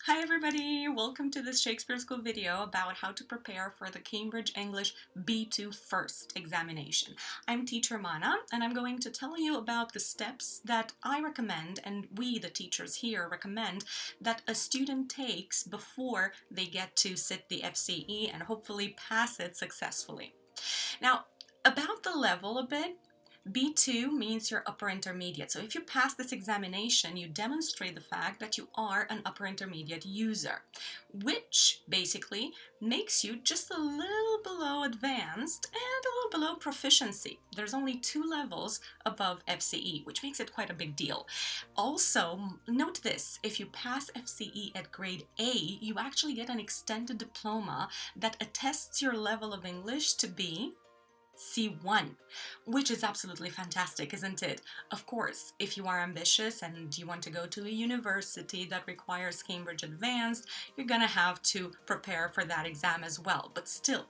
Hi everybody! Welcome to this Shakespeare School video about how to prepare for the Cambridge English B2 First examination. I'm teacher Mana and I'm going to tell you about the steps that I recommend and we, the teachers here, recommend that a student takes before they get to sit the FCE and hopefully pass it successfully. Now, about the level a bit, B2 means you're upper intermediate. So if you pass this examination, you demonstrate the fact that you are an upper intermediate user, which basically makes you just a little below advanced and a little below proficiency. There's only 2 levels above FCE, which makes it quite a big deal. Also, note this, if you pass FCE at grade A, you actually get an extended diploma that attests your level of English to be C1, which is absolutely fantastic, isn't it? Of course, if you are ambitious and you want to go to a university that requires Cambridge Advanced, you're gonna have to prepare for that exam as well. But still,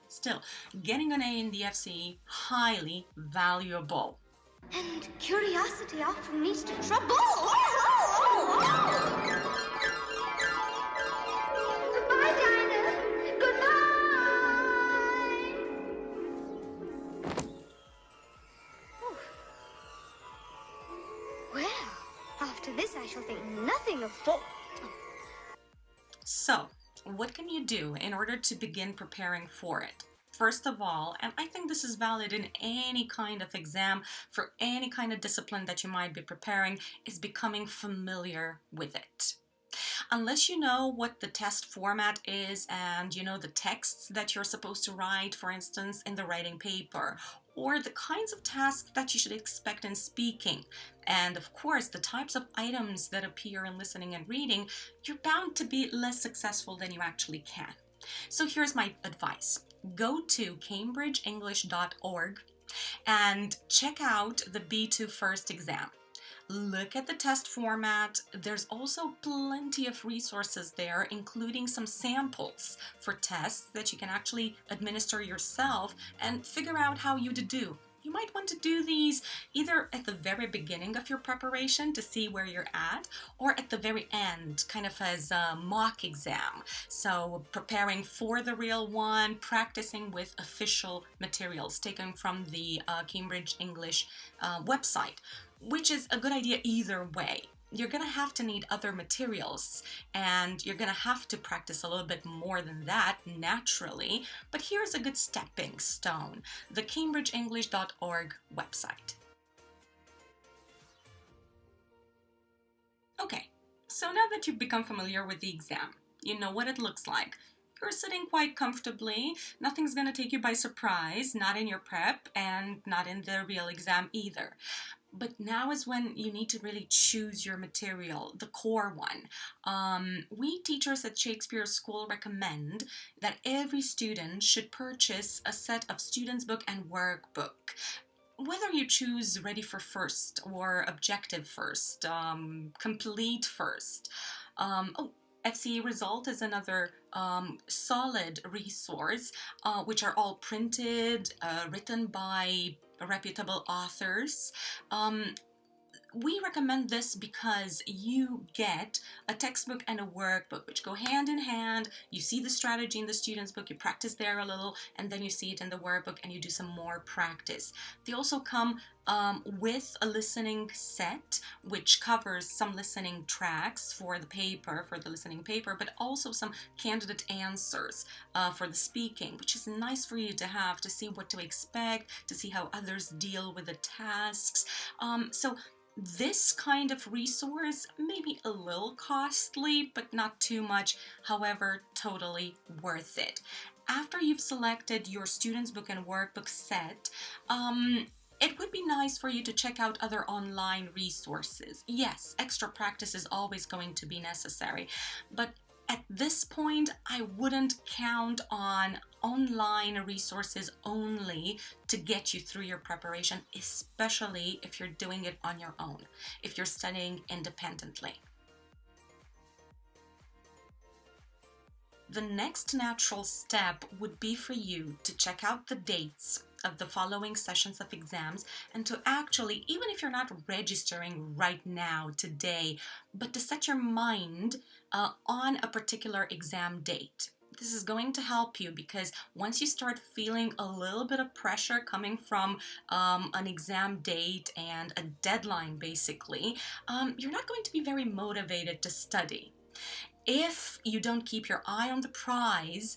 getting an A in the FCE, highly valuable. And curiosity often leads to trouble. Goodbye, Dinah. Goodbye. Well, after this I shall think nothing of thought. So, what can you do in order to begin preparing for it? First of all, and I think this is valid in any kind of exam, for any kind of discipline that you might be preparing, is becoming familiar with it. Unless you know what the test format is and you know the texts that you're supposed to write, for instance, in the writing paper, or the kinds of tasks that you should expect in speaking, and of course the types of items that appear in listening and reading, you're bound to be less successful than you actually can. So here's my advice. Go to cambridgeenglish.org and check out the B2 First exam. Look at the test format. There's also plenty of resources there, including some samples for tests that you can actually administer yourself and figure out how you do. You might want to do these either at the very beginning of your preparation to see where you're at, or at the very end, kind of as a mock exam. So preparing for the real one, practicing with official materials taken from the Cambridge English website, which is a good idea either way. You're going to have to need other materials and you're going to have to practice a little bit more than that naturally, but here's a good stepping stone, the cambridgeenglish.org website. Okay, so now that you've become familiar with the exam, you know what it looks like. You're sitting quite comfortably, nothing's going to take you by surprise, not in your prep and not in the real exam either. But now is when you need to really choose your material, the core one. We teachers at Shakespeare School recommend that every student should purchase a set of student's book and workbook. Whether you choose Ready for First or Objective First, Complete First. FCE Result is another solid resource, which are all printed, written by reputable authors. We recommend this because you get a textbook and a workbook which go hand in hand. You see the strategy in the student's book, you practice there a little, and then you see it in the workbook and you do some more practice. They also come with a listening set which covers some listening tracks for the paper, for the listening paper, but also some candidate answers for the speaking, which is nice for you to have to see what to expect, to see how others deal with the tasks. So this kind of resource may be a little costly, but not too much, however, totally worth it. After you've selected your student's book and workbook set, it would be nice for you to check out other online resources. Yes, extra practice is always going to be necessary, but at this point, I wouldn't count on online resources only to get you through your preparation, especially if you're doing it on your own, if you're studying independently. The next natural step would be for you to check out the dates of the following sessions of exams, and to actually, even if you're not registering right now, today, but to set your mind on a particular exam date. This is going to help you because once you start feeling a little bit of pressure coming from an exam date and a deadline, basically, you're not going to be very motivated to study. If you don't keep your eye on the prize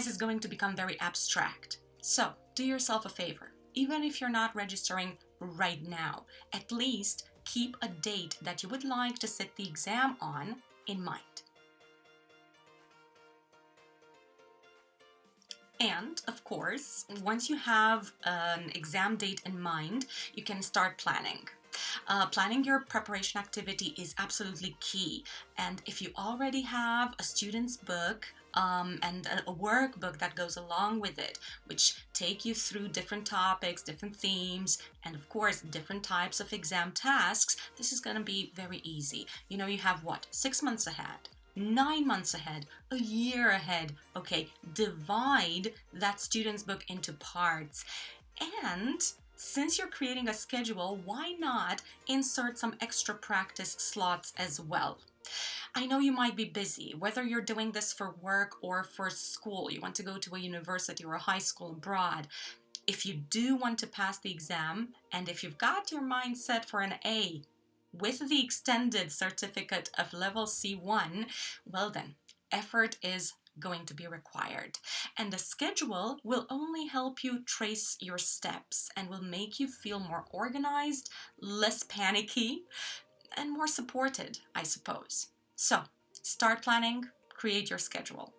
is going to become very abstract. So do yourself a favor. Even if you're not registering right now, at least keep a date that you would like to sit the exam on in mind. And, of course, once you have an exam date in mind, you can start planning. Planning your preparation activity is absolutely key. And if you already have a student's book and a workbook that goes along with it, which take you through different topics, different themes, and of course, different types of exam tasks, this is going to be very easy. You know, you have what? 6 months ahead. 9 months ahead, a year ahead. Okay, divide that student's book into parts. And since you're creating a schedule, why not insert some extra practice slots as well? I know you might be busy, whether you're doing this for work or for school. You want to go to a university or a high school abroad. If you do want to pass the exam, and if you've got your mind set for an A, with the extended certificate of level C1, well then, effort is going to be required. And the schedule will only help you trace your steps and will make you feel more organized, less panicky, and more supported, I suppose. So, start planning, create your schedule.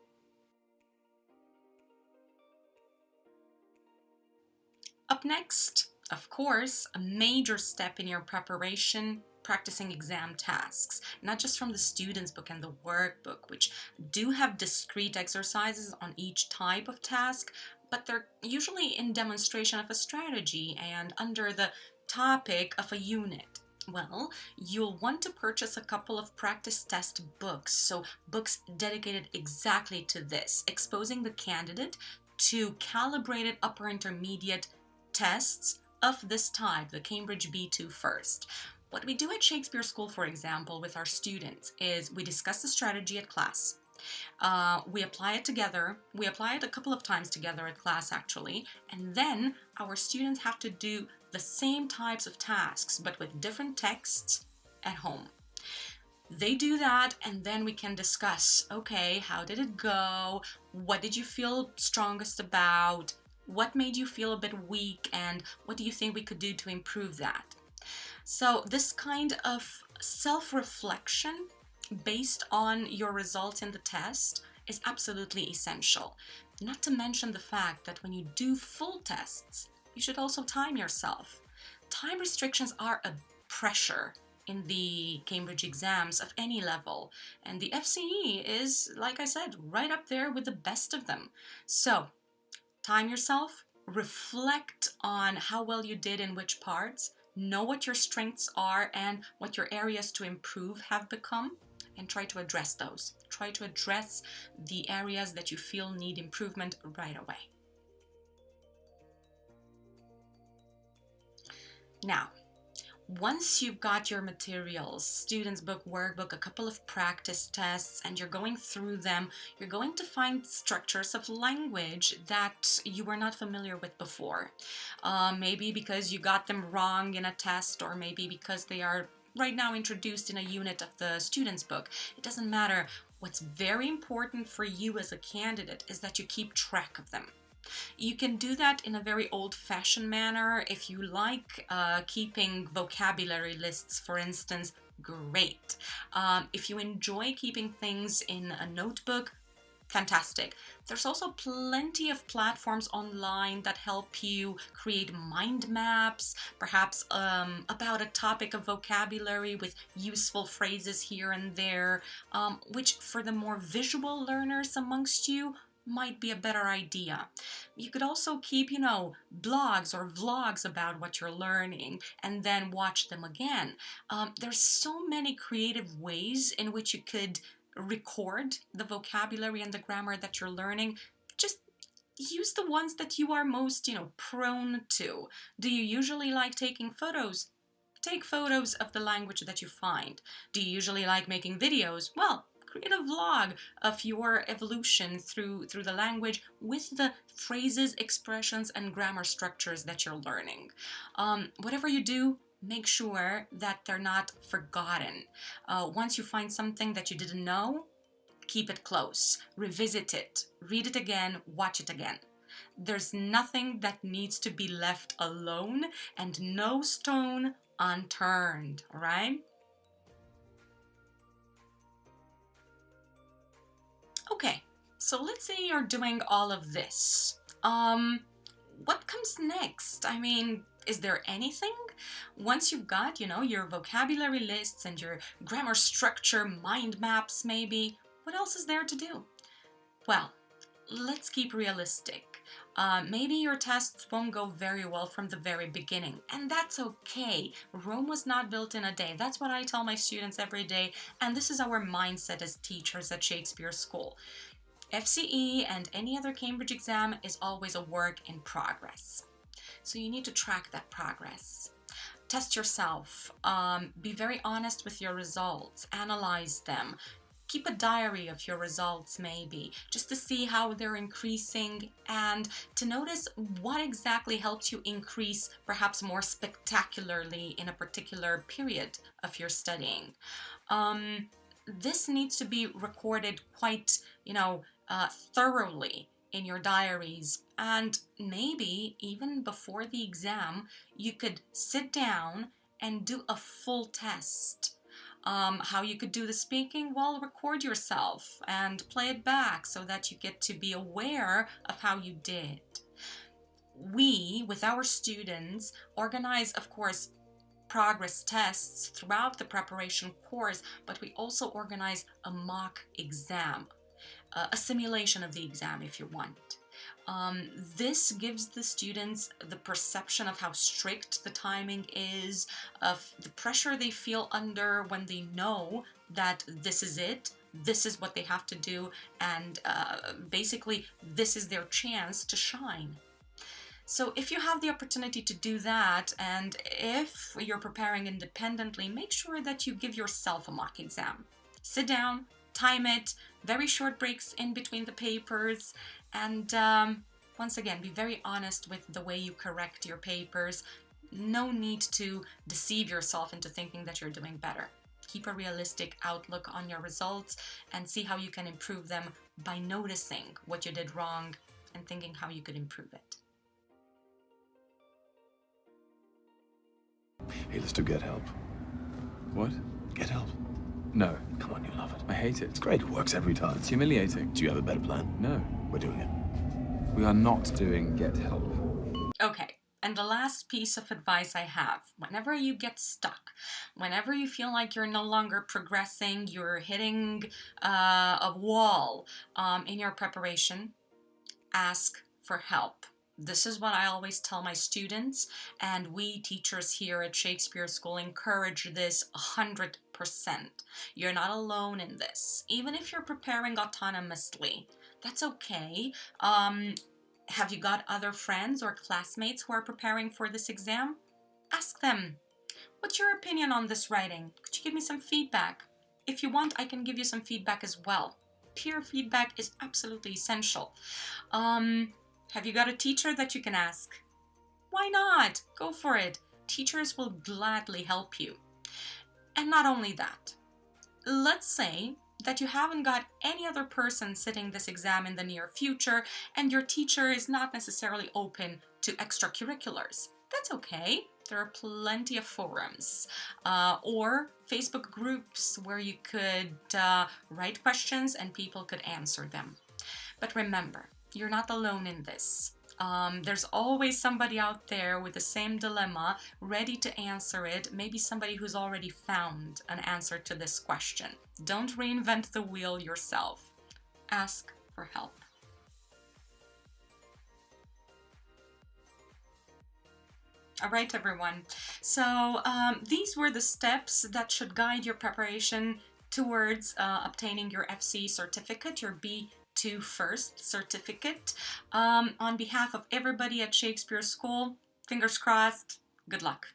Up next, of course, a major step in your preparation, practicing exam tasks, not just from the student's book and the workbook, which do have discrete exercises on each type of task, but they're usually in demonstration of a strategy and under the topic of a unit. Well, you'll want to purchase a couple of practice test books, so books dedicated exactly to this, exposing the candidate to calibrated upper intermediate tests of this type, the Cambridge B2 first. What we do at Shakespeare School, for example, with our students is we discuss the strategy at class. We apply it together. We apply it a couple of times together at class, actually, and then our students have to do the same types of tasks, but with different texts at home. They do that, and then we can discuss, okay, how did it go? What did you feel strongest about? What made you feel a bit weak, and what do you think we could do to improve that? So this kind of self-reflection based on your results in the test is absolutely essential. Not to mention the fact that when you do full tests, you should also time yourself. Time restrictions are a pressure in the Cambridge exams of any level, and the FCE is, like I said, right up there with the best of them. So, time yourself, reflect on how well you did in which parts, know what your strengths are and what your areas to improve have become, and try to address those. Try to address the areas that you feel need improvement right away. Now, once you've got your materials, student's book, workbook, a couple of practice tests, and you're going through them, you're going to find structures of language that you were not familiar with before. Maybe because you got them wrong in a test, or maybe because they are right now introduced in a unit of the student's book. It doesn't matter. What's very important for you as a candidate is that you keep track of them. You can do that in a very old-fashioned manner. If you like keeping vocabulary lists, for instance, great. If you enjoy keeping things in a notebook, fantastic. There's also plenty of platforms online that help you create mind maps, perhaps about a topic of vocabulary with useful phrases here and there, which for the more visual learners amongst you might be a better idea. You could also keep, blogs or vlogs about what you're learning and then watch them again. There's so many creative ways in which you could record the vocabulary and the grammar that you're learning. Just use the ones that you are most, prone to. Do you usually like taking photos? Take photos of the language that you find. Do you usually like making videos? Well, create a vlog of your evolution through the language with the phrases, expressions, and grammar structures that you're learning. Whatever you do, make sure that they're not forgotten. Once you find something that you didn't know, keep it close, revisit it, read it again, watch it again. There's nothing that needs to be left alone and no stone unturned, right? Okay, so let's say you're doing all of this. What comes next? I mean, is there anything? Once you've got, your vocabulary lists and your grammar structure, mind maps maybe, what else is there to do? Well, let's keep realistic. Maybe your tests won't go very well from the very beginning, and that's okay. Rome was not built in a day. That's what I tell my students every day, and this is our mindset as teachers at Shakespeare School. FCE and any other Cambridge exam is always a work in progress. So you need to track that progress. Test yourself. Be very honest with your results. Analyze them. Keep a diary of your results maybe, just to see how they're increasing and to notice what exactly helps you increase perhaps more spectacularly in a particular period of your studying. This needs to be recorded quite, thoroughly in your diaries, and maybe even before the exam, you could sit down and do a full test. How you could do the speaking? Well, record yourself and play it back so that you get to be aware of how you did. We, with our students, organize, of course, progress tests throughout the preparation course, but we also organize a mock exam, a simulation of the exam if you want. This gives the students the perception of how strict the timing is, of the pressure they feel under when they know that this is it, this is what they have to do, and basically this is their chance to shine. So if you have the opportunity to do that, and if you're preparing independently, make sure that you give yourself a mock exam. Sit down, time it, very short breaks in between the papers, and once again, be very honest with the way you correct your papers. No need to deceive yourself into thinking that you're doing better. Keep a realistic outlook on your results and see how you can improve them by noticing what you did wrong and thinking how you could improve it. Hey, let's do get help. What? Get help. No. Come on, you love it. I hate it. It's great. It works every time. It's humiliating. Do you have a better plan? No. We're doing it. We are not doing get help. Okay, and the last piece of advice I have, whenever you get stuck, whenever you feel like you're no longer progressing, you're hitting a wall in your preparation, ask for help. This is what I always tell my students, and we teachers here at Shakespeare School encourage this 100%. You're not alone in this. Even if you're preparing autonomously, that's okay. Have you got other friends or classmates who are preparing for this exam? Ask them, what's your opinion on this writing? Could you give me some feedback? If you want, I can give you some feedback as well. Peer feedback is absolutely essential. Have you got a teacher that you can ask? Why not? Go for it. Teachers will gladly help you. And not only that, let's say that you haven't got any other person sitting this exam in the near future and your teacher is not necessarily open to extracurriculars. That's okay. There are plenty of forums or Facebook groups where you could write questions and people could answer them. But remember, you're not alone in this. There's always somebody out there with the same dilemma, ready to answer it, maybe somebody who's already found an answer to this question. Don't reinvent the wheel yourself. Ask for help. All right, everyone. So these were the steps that should guide your preparation towards obtaining your FCE certificate, your B to first certificate. On behalf of everybody at Shakespeare School, fingers crossed, good luck.